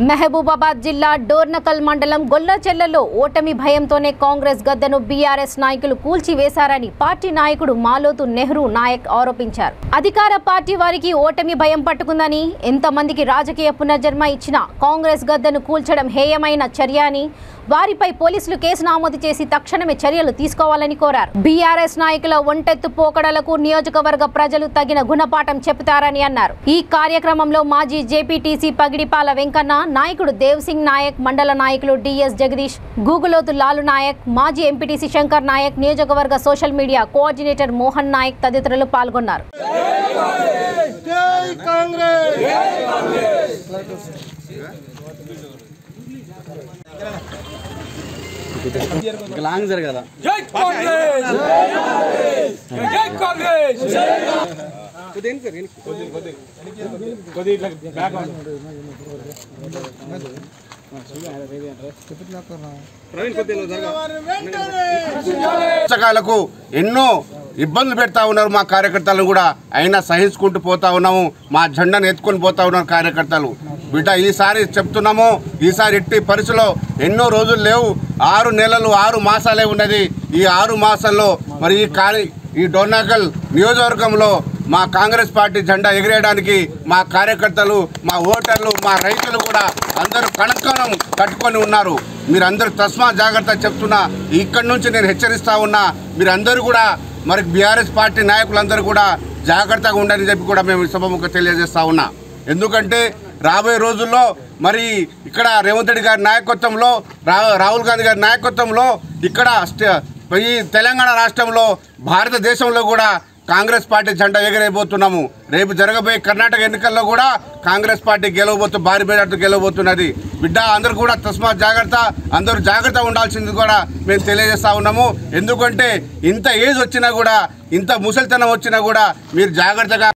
మహబూబాబాద్ జిల్లా డోర్నకల్ మండలం గొల్లచెర్లలో ఓటమి భయంతోనే కాంగ్రెస్ గద్దను బీఆర్ఎస్ నాయకులు కూల్చివేశారని పార్టీ నాయకుడు మాలోతు నెహ్రూ నాయక్ ఆరోపించారు. అధికార పార్టీ వారికి ఓటమి భయం పట్టుకుందని, ఎంతమందికి రాజకీయ పునర్జన్మ ఇచ్చినా కాంగ్రెస్ గద్దను కూల్చడం హేయమైన చర్య అని, వారిపై పోలీసులు కేసు నమోదు చేసి తక్షణమే చర్యలు తీసుకోవాలని కోరారు. బీఆర్ఎస్ నాయకుల ఒంటెత్తు పోకడలకు నియోజకవర్గ ప్రజలు తగిన గుణపాఠం చెబుతారని అన్నారు. ఈ కార్యక్రమంలో మాజీ జేపీటీసీ పగిడిపాల వెంకన్న, నాయకుడు దేవ్ సింగ్ నాయక్, మండల నాయకులు డిఎస్ జగదీష్, గూగులోతు లాలు నాయక్, మాజీ ఎంపీటీసీ శంకర్ నాయక్, నియోజకవర్గ social media coordinator Mohan Nayak తదితరులు పాల్గొన్నారు. పుస్తకాలకు ఎన్నో ఇబ్బందులు పెడతా ఉన్నారు మా కార్యకర్తలను కూడా, అయినా సహించుకుంటూ పోతా ఉన్నాము. మా జెండాను ఎత్తుకొని పోతా ఉన్నారు కార్యకర్తలు. బిడ్డ ఈసారి చెప్తున్నాము, ఈసారి ఎట్టి పరిస్థితుల్లో ఎన్నో రోజులు లేవు, 6 నెలలు 6 మాసాలే ఉన్నది. ఈ 6 మాసాల్లో మరి ఈ డోర్నకల్ నియోజకవర్గంలో మా కాంగ్రెస్ పార్టీ జెండా ఎగిరేయడానికి మా కార్యకర్తలు, మా ఓటర్లు, మా రైతులు కూడా అందరూ కణకణం కట్టుకొని ఉన్నారు. మీరందరూ తస్మా జాగ్రత్త చెప్తున్నా, ఇక్కడి నుంచి నేను హెచ్చరిస్తా ఉన్నా. మీరందరూ కూడా మరి బీఆర్ఎస్ పార్టీ నాయకులందరూ కూడా జాగ్రత్తగా ఉండాలని చెప్పి కూడా మేము సభముఖ తెలియజేస్తా ఉన్నా. ఎందుకంటే రాబోయే రోజుల్లో మరి ఇక్కడ రేవంత్ రెడ్డి గారి నాయకత్వంలో, రాహుల్ గాంధీ గారి నాయకత్వంలో ఇక్కడ ఈ తెలంగాణ రాష్ట్రంలో, భారతదేశంలో కూడా కాంగ్రెస్ పార్టీ జెండా ఎగరేయబోతున్నాము. రేపు జరగబోయే కర్ణాటక ఎన్నికల్లో కూడా కాంగ్రెస్ పార్టీ భారీ మెజార్టీతో గెలవబోతున్నది. బిడ్డ అందరూ కూడా తస్మాత్ జాగ్రత్త, అందరూ జాగ్రత్త ఉండాల్సింది కూడా మేము తెలియజేస్తా ఉన్నాము. ఎందుకంటే ఇంత ఏజ్ వచ్చినా కూడా, ఇంత ముసలితనం వచ్చినా కూడా మీరు జాగ్రత్తగా